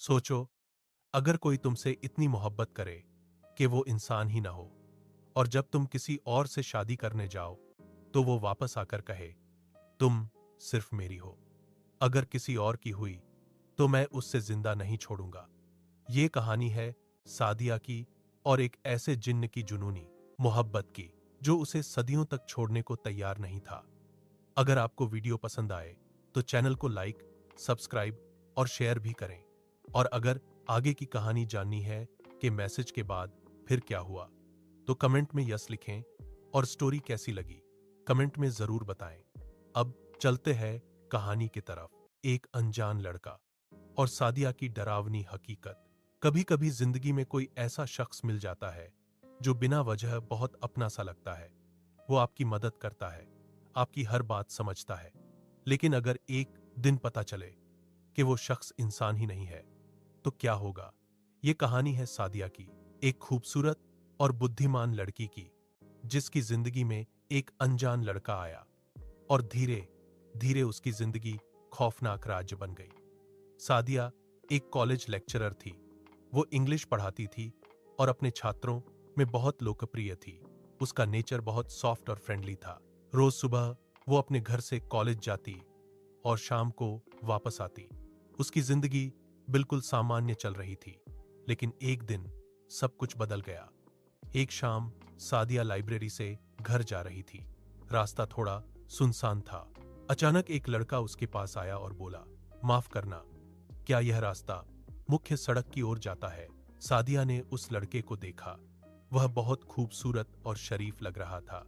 सोचो, अगर कोई तुमसे इतनी मोहब्बत करे कि वो इंसान ही ना हो, और जब तुम किसी और से शादी करने जाओ तो वो वापस आकर कहे तुम सिर्फ मेरी हो। अगर किसी और की हुई तो मैं उससे जिंदा नहीं छोड़ूंगा। ये कहानी है सादिया की, और एक ऐसे जिन्न की जुनूनी मोहब्बत की जो उसे सदियों तक छोड़ने को तैयार नहीं था। अगर आपको वीडियो पसंद आए तो चैनल को लाइक, सब्सक्राइब और शेयर भी करें। और अगर आगे की कहानी जाननी है कि मैसेज के बाद फिर क्या हुआ, तो कमेंट में यस लिखें। और स्टोरी कैसी लगी कमेंट में जरूर बताएं। अब चलते हैं कहानी की तरफ। एक अनजान लड़का और सादिया की डरावनी हकीकत। कभी कभी जिंदगी में कोई ऐसा शख्स मिल जाता है जो बिना वजह बहुत अपना सा लगता है। वो आपकी मदद करता है, आपकी हर बात समझता है। लेकिन अगर एक दिन पता चले कि वो शख्स इंसान ही नहीं है, तो क्या होगा? ये कहानी है सादिया की, एक खूबसूरत और बुद्धिमान लड़की की, जिसकी जिंदगी में एक अनजान लड़का आया और धीरे धीरे उसकी जिंदगी खौफनाक राज्य बन गई। सादिया एक कॉलेज लेक्चरर थी। वो इंग्लिश पढ़ाती थी और अपने छात्रों में बहुत लोकप्रिय थी। उसका नेचर बहुत सॉफ्ट और फ्रेंडली था। रोज सुबह वो अपने घर से कॉलेज जाती और शाम को वापस आती। उसकी जिंदगी बिल्कुल सामान्य चल रही थी। लेकिन एक दिन सब कुछ बदल गया। एक शाम सादिया लाइब्रेरी से घर जा रही थी। रास्ता थोड़ा सुनसान था। अचानक एक लड़का उसके पास आया और बोला, माफ करना, क्या यह रास्ता मुख्य सड़क की ओर जाता है? सादिया ने उस लड़के को देखा। वह बहुत खूबसूरत और शरीफ लग रहा था।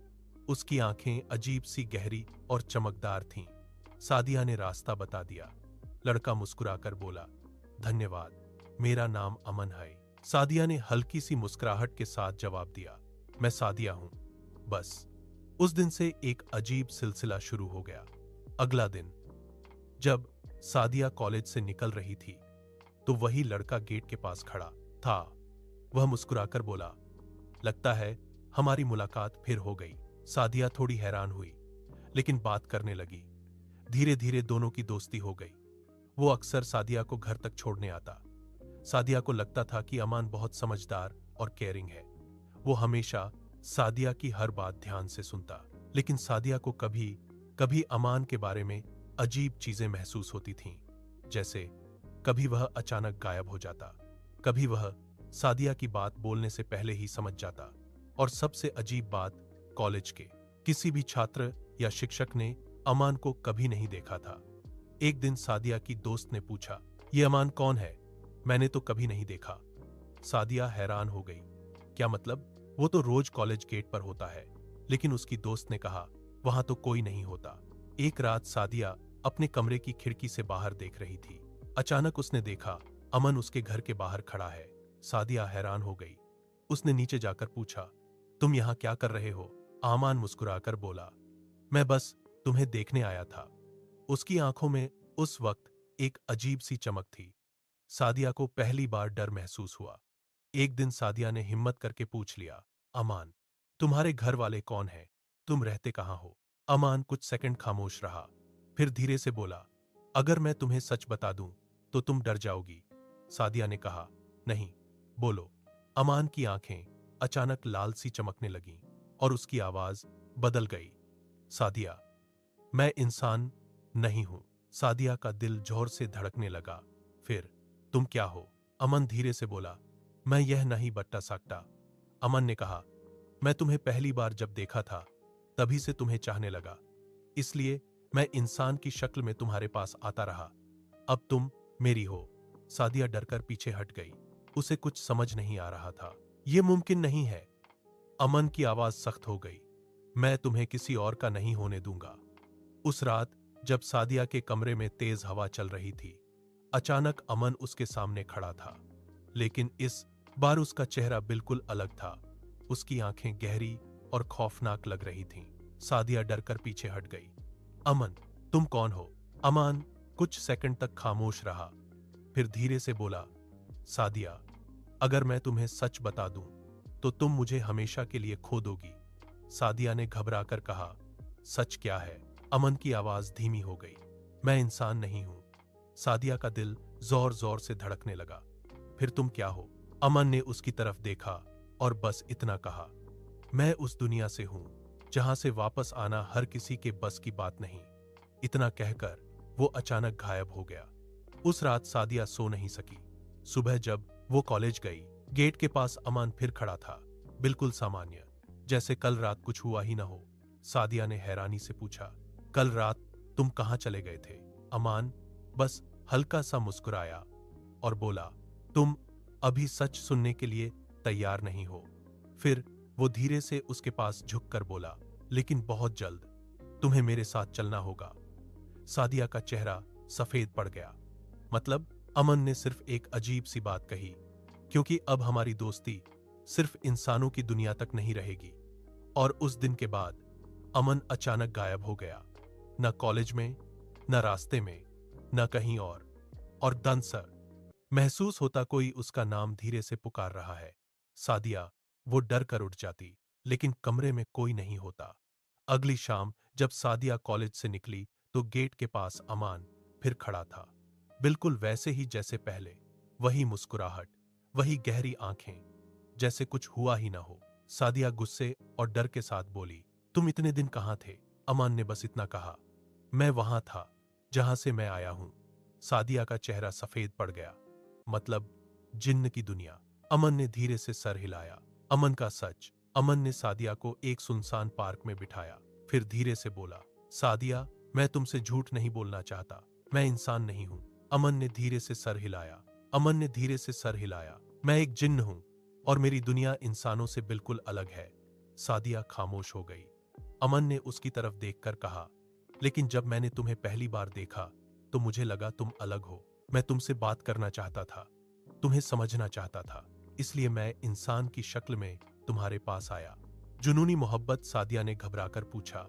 उसकी आंखें अजीब सी गहरी और चमकदार थीं। सादिया ने रास्ता बता दिया। लड़का मुस्कुराकर बोला, धन्यवाद, मेरा नाम अमन है। सादिया ने हल्की सी मुस्कुराहट के साथ जवाब दिया, मैं सादिया हूं। बस उस दिन से एक अजीब सिलसिला शुरू हो गया। अगला दिन जब सादिया कॉलेज से निकल रही थी तो वही लड़का गेट के पास खड़ा था। वह मुस्कुराकर बोला, लगता है हमारी मुलाकात फिर हो गई। सादिया थोड़ी हैरान हुई, लेकिन बात करने लगी। धीरे धीरे दोनों की दोस्ती हो गई। वो अक्सर सादिया को घर तक छोड़ने आता। सादिया को लगता था कि अमान बहुत समझदार और केयरिंग है। वो हमेशा सादिया की हर बात ध्यान से सुनता। लेकिन सादिया को कभी कभी अमान के बारे में अजीब चीजें महसूस होती थीं। जैसे कभी वह अचानक गायब हो जाता, कभी वह सादिया की बात बोलने से पहले ही समझ जाता, और सबसे अजीब बात, कॉलेज के किसी भी छात्र या शिक्षक ने अमान को कभी नहीं देखा था। एक दिन सादिया की दोस्त ने पूछा, ये अमान कौन है? मैंने तो कभी नहीं देखा। सादिया हैरान हो गई, क्या मतलब? वो तो रोज कॉलेज गेट पर होता है। लेकिन उसकी दोस्त ने कहा, वहां तो कोई नहीं होता। एक रात सादिया अपने कमरे की खिड़की से बाहर देख रही थी। अचानक उसने देखा अमन उसके घर के बाहर खड़ा है। सादिया हैरान हो गई। उसने नीचे जाकर पूछा, तुम यहां क्या कर रहे हो? अमन मुस्कुराकर बोला, मैं बस तुम्हें देखने आया था। उसकी आंखों में उस वक्त एक अजीब सी चमक थी। सादिया को पहली बार डर महसूस हुआ। एक दिन सादिया ने हिम्मत करके पूछ लिया, अमान, तुम्हारे घर वाले कौन हैं? तुम रहते कहां हो? अमान कुछ सेकंड खामोश रहा, फिर धीरे से बोला, अगर मैं तुम्हें सच बता दूं तो तुम डर जाओगी। सादिया ने कहा, नहीं, बोलो। अमान की आंखें अचानक लाल सी चमकने लगीं और उसकी आवाज बदल गई, सादिया, मैं इंसान नहीं हूं। सादिया का दिल जोर से धड़कने लगा। फिर तुम क्या हो? अमन धीरे से बोला, मैं यह नहीं बता सकता। अमन ने कहा, मैं तुम्हें पहली बार जब देखा था तभी से तुम्हें चाहने लगा, इसलिए मैं इंसान की शक्ल में तुम्हारे पास आता रहा। अब तुम मेरी हो। सादिया डरकर पीछे हट गई। उसे कुछ समझ नहीं आ रहा था। यह मुमकिन नहीं है। अमन की आवाज सख्त हो गई, मैं तुम्हें किसी और का नहीं होने दूंगा। उस रात जब सादिया के कमरे में तेज हवा चल रही थी, अचानक अमन उसके सामने खड़ा था। लेकिन इस बार उसका चेहरा बिल्कुल अलग था। उसकी आंखें गहरी और खौफनाक लग रही थीं। सादिया डरकर पीछे हट गई। अमन, तुम कौन हो? अमन कुछ सेकंड तक खामोश रहा, फिर धीरे से बोला, सादिया, अगर मैं तुम्हें सच बता दूं तो तुम मुझे हमेशा के लिए खो दोगी। सादिया ने घबराकर कहा, सच क्या है? अमन की आवाज धीमी हो गई, मैं इंसान नहीं हूं। सादिया का दिल जोर जोर से धड़कने लगा। फिर तुम क्या हो? अमन ने उसकी तरफ देखा और बस इतना कहा, मैं उस दुनिया से हूं जहां से वापस आना हर किसी के बस की बात नहीं। इतना कहकर वो अचानक गायब हो गया। उस रात सादिया सो नहीं सकी। सुबह जब वो कॉलेज गई, गेट के पास अमान फिर खड़ा था, बिल्कुल सामान्य, जैसे कल रात कुछ हुआ ही ना हो। सादिया ने हैरानी से पूछा, कल रात तुम कहां चले गए थे? अमान बस हल्का सा मुस्कुराया और बोला, तुम अभी सच सुनने के लिए तैयार नहीं हो। फिर वो धीरे से उसके पास झुककर बोला, लेकिन बहुत जल्द तुम्हें मेरे साथ चलना होगा। सादिया का चेहरा सफेद पड़ गया। मतलब? अमन ने सिर्फ एक अजीब सी बात कही, क्योंकि अब हमारी दोस्ती सिर्फ इंसानों की दुनिया तक नहीं रहेगी। और उस दिन के बाद अमन अचानक गायब हो गया, न कॉलेज में, न रास्ते में, न कहीं और दनसर महसूस होता कोई उसका नाम धीरे से पुकार रहा है। सादिया वो डर कर उठ जाती, लेकिन कमरे में कोई नहीं होता। अगली शाम जब सादिया कॉलेज से निकली तो गेट के पास अमान फिर खड़ा था, बिल्कुल वैसे ही जैसे पहले। वही मुस्कुराहट, वही गहरी आंखें, जैसे कुछ हुआ ही ना हो। सादिया गुस्से और डर के साथ बोली, तुम इतने दिन कहां थे? अमान ने बस इतना कहा, मैं वहां था जहां से मैं आया हूं। सादिया का चेहरा सफेद पड़ गया। मतलब जिन्न की दुनिया। अमन ने धीरे से सर हिलाया। अमन का सच। अमन ने सादिया को एक सुनसान पार्क में बिठाया, फिर धीरे से बोला, सादिया, मैं तुमसे झूठ नहीं बोलना चाहता, मैं इंसान नहीं हूं। अमन ने धीरे से सर हिलाया। अमन ने धीरे से सर हिलाया। मैं एक जिन्न हूं और मेरी दुनिया इंसानों से बिल्कुल अलग है। सादिया खामोश हो गई। अमन ने उसकी तरफ देखकर कहा, लेकिन जब मैंने तुम्हें पहली बार देखा तो मुझे लगा तुम अलग हो। मैं तुमसे बात करना चाहता था, तुम्हें समझना चाहता था, इसलिए मैं इंसान की शक्ल में तुम्हारे पास आया। जुनूनी मोहब्बत? सादिया ने घबराकर पूछा।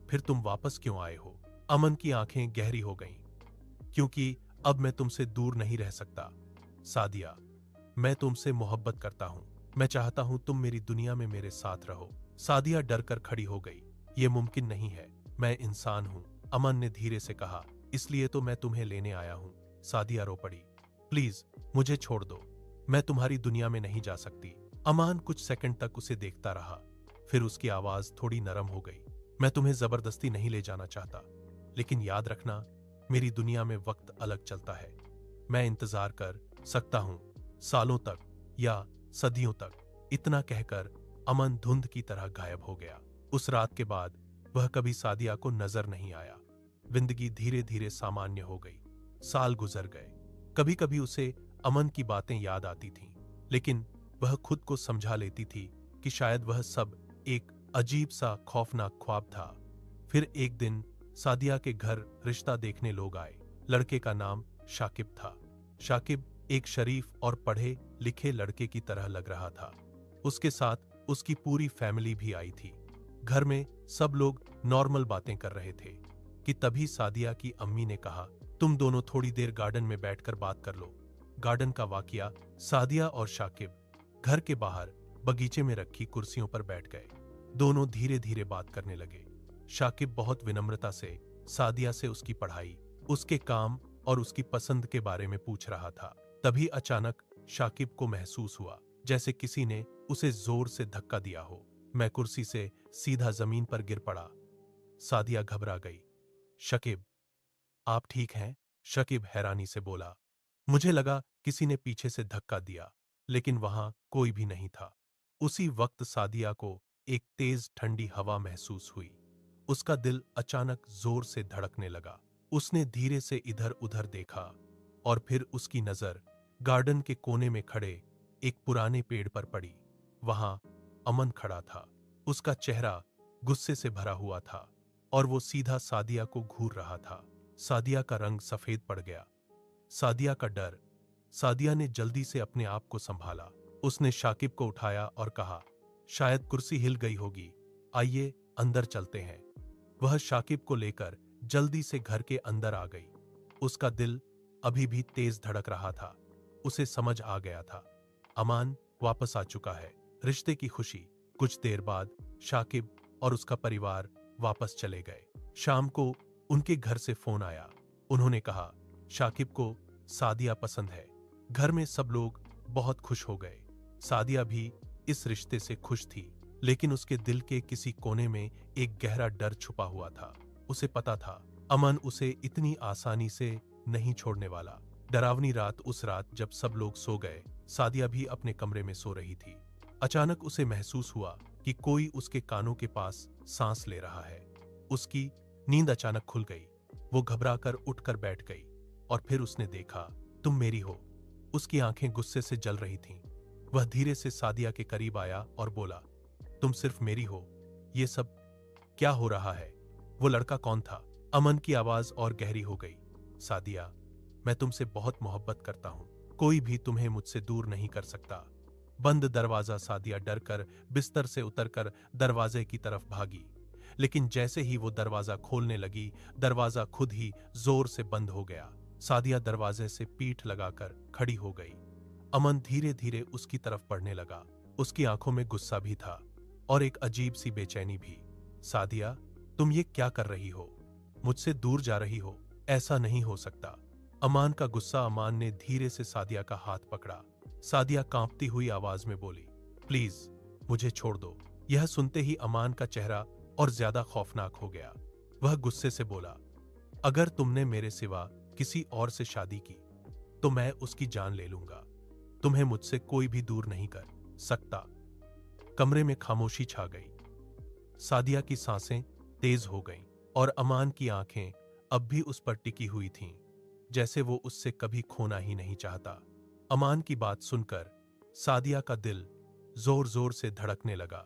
फिर तुम वापस क्यों आए हो? अमन की आंखें गहरी हो गईं। क्योंकि अब मैं तुमसे दूर नहीं रह सकता। सादिया, मैं तुमसे मोहब्बत करता हूं। मैं चाहता हूं तुम मेरी दुनिया में मेरे साथ रहो। सादिया डरकर खड़ी हो गई। यह मुमकिन नहीं है, मैं इंसान हूं। अमन ने धीरे से कहा, इसलिए तो मैं तुम्हें लेने आया हूं। सादिया रो पड़ी, प्लीज मुझे छोड़ दो, मैं तुम्हारी दुनिया में नहीं जा सकती। अमान कुछ सेकंड तक उसे देखता रहा, फिर उसकी आवाज थोड़ी नरम हो गई, मैं तुम्हें जबरदस्ती नहीं ले जाना चाहता, लेकिन याद रखना, मेरी दुनिया में वक्त अलग चलता है। मैं इंतजार कर सकता हूं, सालों तक या सदियों तक। इतना कहकर अमन धुंध की तरह गायब हो गया। उस रात के बाद वह कभी सादिया को नजर नहीं आया। जिंदगी धीरे धीरे सामान्य हो गई। साल गुजर गए। कभी कभी उसे अमन की बातें याद आती थीं, लेकिन वह खुद को समझा लेती थी कि शायद वह सब एक अजीब सा खौफनाक ख्वाब था। फिर एक दिन सादिया के घर रिश्ता देखने लोग आए। लड़के का नाम शाकिब था। शाकिब एक शरीफ और पढ़े लिखे लड़के की तरह लग रहा था। उसके साथ उसकी पूरी फैमिली भी आई थी। घर में सब लोग नॉर्मल बातें कर रहे थे कि तभी सादिया की अम्मी ने कहा, तुम दोनों थोड़ी देर गार्डन में बैठकर बात कर लो। गार्डन का वाकया? सादिया और शाकिब घर के बाहर बगीचे में रखी कुर्सियों पर बैठ गए। दोनों धीरे धीरे बात करने लगे। शाकिब बहुत विनम्रता से सादिया से उसकी पढ़ाई, उसके काम और उसकी पसंद के बारे में पूछ रहा था। तभी अचानक शाकिब को महसूस हुआ जैसे किसी ने उसे जोर से धक्का दिया हो। मैं कुर्सी से सीधा जमीन पर गिर पड़ा। सादिया घबरा गई। शाकिब, आप ठीक हैं? शाकिब हैरानी से बोला, मुझे लगा किसी ने पीछे से धक्का दिया, लेकिन वहां कोई भी नहीं था। उसी वक्त सादिया को एक तेज ठंडी हवा महसूस हुई। उसका दिल अचानक जोर से धड़कने लगा। उसने धीरे से इधर उधर देखा और फिर उसकी नजर गार्डन के कोने में खड़े एक पुराने पेड़ पर पड़ी। वहां अमन खड़ा था। उसका चेहरा गुस्से से भरा हुआ था और वो सीधा सादिया को घूर रहा था। सादिया का रंग सफेद पड़ गया। सादिया का डर। सादिया ने जल्दी से अपने आप को संभाला। उसने शाकिब को उठाया और कहा, शायद कुर्सी हिल गई होगी, आइए अंदर चलते हैं। वह शाकिब को लेकर जल्दी से घर के अंदर आ गई। उसका दिल अभी भी तेज धड़क रहा था। उसे समझ आ गया था, अमान वापस आ चुका है। रिश्ते की खुशी। कुछ देर बाद शाकिब और उसका परिवार वापस चले गए। शाम को उनके घर से फोन आया। उन्होंने कहा, शाकिब को सादिया पसंद है। घर में सब लोग बहुत खुश हो गए। सादिया भी इस रिश्ते से खुश थी, लेकिन उसके दिल के किसी कोने में एक गहरा डर छुपा हुआ था। उसे पता था अमन उसे इतनी आसानी से नहीं छोड़ने वाला। डरावनी रात, उस रात जब सब लोग सो गए, सादिया भी अपने कमरे में सो रही थी। अचानक उसे महसूस हुआ कि कोई उसके कानों के पास सांस ले रहा है। उसकी नींद अचानक खुल गई। वो घबराकर उठकर बैठ गई और फिर उसने देखा, तुम मेरी हो। उसकी आंखें गुस्से से जल रही थीं। वह धीरे से सादिया के करीब आया और बोला, तुम सिर्फ मेरी हो। ये सब क्या हो रहा है? वो लड़का कौन था? अमन की आवाज और गहरी हो गई। सादिया, मैं तुमसे बहुत मोहब्बत करता हूं। कोई भी तुम्हें मुझसे दूर नहीं कर सकता। बंद दरवाजा। सादिया डरकर बिस्तर से उतरकर दरवाजे की तरफ भागी, लेकिन जैसे ही वो दरवाजा खोलने लगी, दरवाजा खुद ही जोर से बंद हो गया। सादिया दरवाजे से पीठ लगाकर खड़ी हो गई। अमन धीरे धीरे उसकी तरफ बढ़ने लगा। उसकी आंखों में गुस्सा भी था और एक अजीब सी बेचैनी भी। सादिया, तुम ये क्या कर रही हो? मुझसे दूर जा रही हो? ऐसा नहीं हो सकता। अमान का गुस्सा। अमान ने धीरे से सादिया का हाथ पकड़ा। सादिया कांपती हुई आवाज में बोली, प्लीज मुझे छोड़ दो। यह सुनते ही अमान का चेहरा और ज्यादा खौफनाक हो गया। वह गुस्से से बोला, अगर तुमने मेरे सिवा किसी और से शादी की तो मैं उसकी जान ले लूंगा। तुम्हें मुझसे कोई भी दूर नहीं कर सकता। कमरे में खामोशी छा गई। सादिया की सांसें तेज हो गईं और अमान की आंखें अब भी उस पर टिकी हुई थीं, जैसे वो उससे कभी खोना ही नहीं चाहता। अमान की बात सुनकर सादिया का दिल जोर जोर से धड़कने लगा।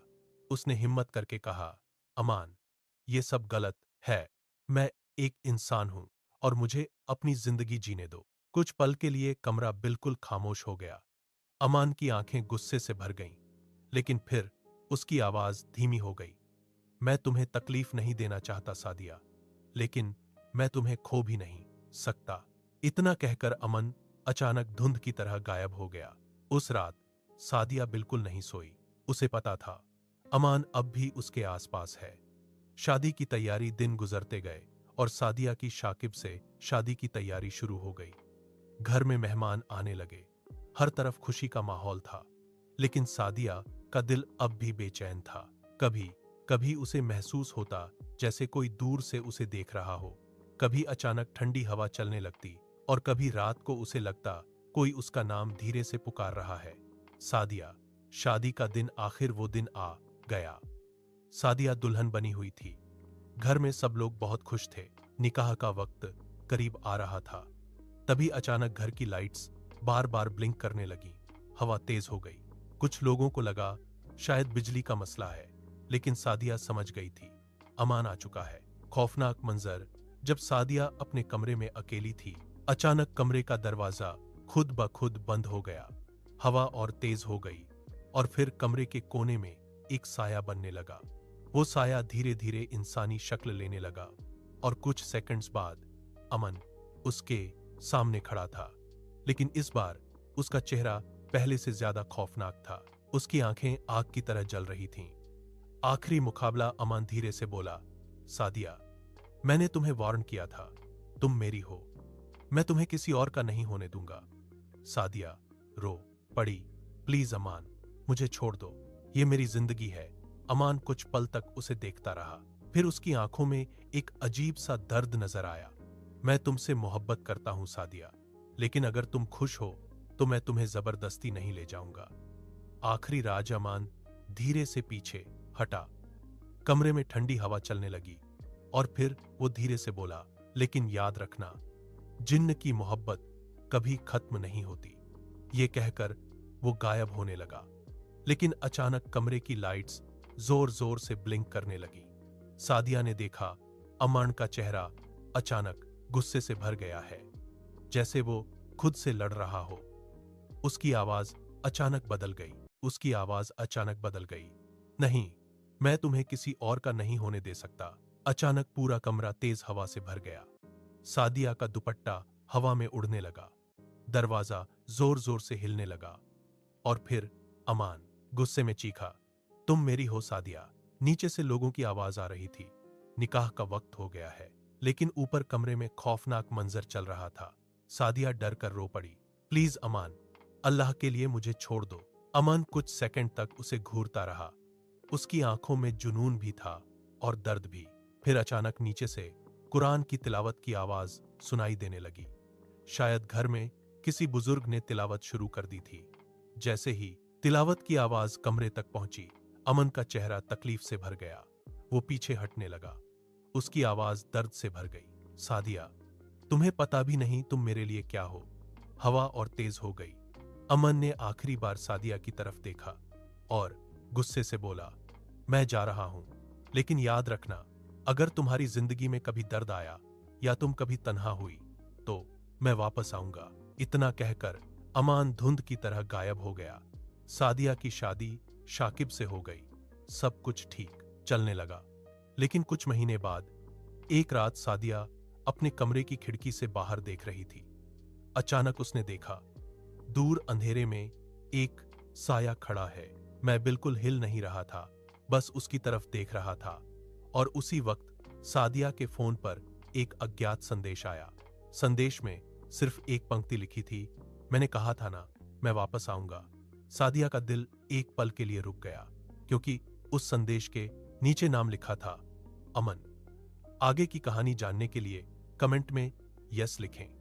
उसने हिम्मत करके कहा, अमान, ये सब गलत है। मैं एक इंसान हूं और मुझे अपनी जिंदगी जीने दो। कुछ पल के लिए कमरा बिल्कुल खामोश हो गया। अमान की आंखें गुस्से से भर गईं, लेकिन फिर उसकी आवाज धीमी हो गई। मैं तुम्हें तकलीफ नहीं देना चाहता सादिया, लेकिन मैं तुम्हें खो भी नहीं सकता। इतना कहकर अमन अचानक धुंध की तरह गायब हो गया। उस रात सादिया बिल्कुल नहीं सोई। उसे पता था अमान अब भी उसके आसपास है। शादी की तैयारी दिन गुजरते गए और सादिया की शाकिब से शादी की तैयारी शुरू हो गई। घर में मेहमान आने लगे। हर तरफ खुशी का माहौल था, लेकिन सादिया का दिल अब भी बेचैन था। कभी कभी उसे महसूस होता जैसे कोई दूर से उसे देख रहा हो। कभी अचानक ठंडी हवा चलने लगती और कभी रात को उसे लगता कोई उसका नाम धीरे से पुकार रहा है। सादिया। शादी का दिन। आखिर वो दिन आ गया। सादिया दुल्हन बनी हुई थी। घर में सब लोग बहुत खुश थे। निकाह का वक्त करीब आ रहा था। तभी अचानक घर की लाइट्स बार बार ब्लिंक करने लगी। हवा तेज हो गई। कुछ लोगों को लगा शायद बिजली का मसला है, लेकिन सादिया समझ गई थी अमान आ चुका है। खौफनाक मंजर। जब सादिया अपने कमरे में अकेली थी, अचानक कमरे का दरवाजा खुद ब खुद बंद हो गया। हवा और तेज हो गई और फिर कमरे के कोने में एक साया बनने लगा। वो साया धीरे धीरे इंसानी शक्ल लेने लगा और कुछ सेकंड्स बाद अमन उसके सामने खड़ा था, लेकिन इस बार उसका चेहरा पहले से ज्यादा खौफनाक था। उसकी आंखें आग की तरह जल रही थीं। आखिरी मुकाबला। अमन धीरे से बोला, सादिया, मैंने तुम्हें वार्न किया था, तुम मेरी हो। मैं तुम्हें किसी और का नहीं होने दूंगा। सादिया रो पड़ी। प्लीज अमान, मुझे छोड़ दो। ये मेरी जिंदगी है। अमान कुछ पल तक उसे देखता रहा। फिर उसकी आंखों में एक अजीब सा दर्द नजर आया। मैं तुमसे मोहब्बत करता हूं सादिया, लेकिन अगर तुम खुश हो तो मैं तुम्हें जबरदस्ती नहीं ले जाऊंगा। आखिरी राज। अमान धीरे से पीछे हटा। कमरे में ठंडी हवा चलने लगी और फिर वो धीरे से बोला, लेकिन याद रखना, जिन्न की मोहब्बत कभी खत्म नहीं होती। ये कहकर वो गायब होने लगा। लेकिन अचानक कमरे की लाइट्स जोर जोर से ब्लिंक करने लगी। सादिया ने देखा अमन का चेहरा अचानक गुस्से से भर गया है, जैसे वो खुद से लड़ रहा हो। उसकी आवाज अचानक बदल गई। उसकी आवाज अचानक बदल गई। नहीं, मैं तुम्हें किसी और का नहीं होने दे सकता। अचानक पूरा कमरा तेज हवा से भर गया। सादिया का दुपट्टा हवा में उड़ने लगा। दरवाजा जोर जोर से हिलने लगा और फिर अमान गुस्से में चीखा, तुम मेरी हो सादिया। नीचे से लोगों की आवाज आ रही थी, निकाह का वक्त हो गया है। लेकिन ऊपर कमरे में खौफनाक मंजर चल रहा था। सादिया डर कर रो पड़ी। प्लीज अमान, अल्लाह के लिए मुझे छोड़ दो। अमन कुछ सेकंड तक उसे घूरता रहा। उसकी आंखों में जुनून भी था और दर्द भी। फिर अचानक नीचे से कुरान की तिलावत की आवाज सुनाई देने लगी। शायद घर में किसी बुजुर्ग ने तिलावत शुरू कर दी थी। जैसे ही तिलावत की आवाज कमरे तक पहुंची, अमन का चेहरा तकलीफ से भर गया। वो पीछे हटने लगा। उसकी आवाज दर्द से भर गई। सादिया, तुम्हें पता भी नहीं तुम मेरे लिए क्या हो। हवा और तेज हो गई। अमन ने आखिरी बार सादिया की तरफ देखा और गुस्से से बोला, मैं जा रहा हूं, लेकिन याद रखना, अगर तुम्हारी जिंदगी में कभी दर्द आया या तुम कभी तन्हा हुई तो मैं वापस आऊंगा। इतना कहकर अमान धुंध की तरह गायब हो गया। सादिया की शादी शाकिब से हो गई। सब कुछ ठीक चलने लगा। लेकिन कुछ महीने बाद एक रात सादिया अपने कमरे की खिड़की से बाहर देख रही थी। अचानक उसने देखा, दूर अंधेरे में एक साया खड़ा है। मैं बिल्कुल हिल नहीं रहा था, बस उसकी तरफ देख रहा था। और उसी वक्त सादिया के फोन पर एक अज्ञात संदेश आया। संदेश में सिर्फ एक पंक्ति लिखी थी, मैंने कहा था ना, मैं वापस आऊंगा। सादिया का दिल एक पल के लिए रुक गया, क्योंकि उस संदेश के नीचे नाम लिखा था, अमन। आगे की कहानी जानने के लिए कमेंट में यस लिखें।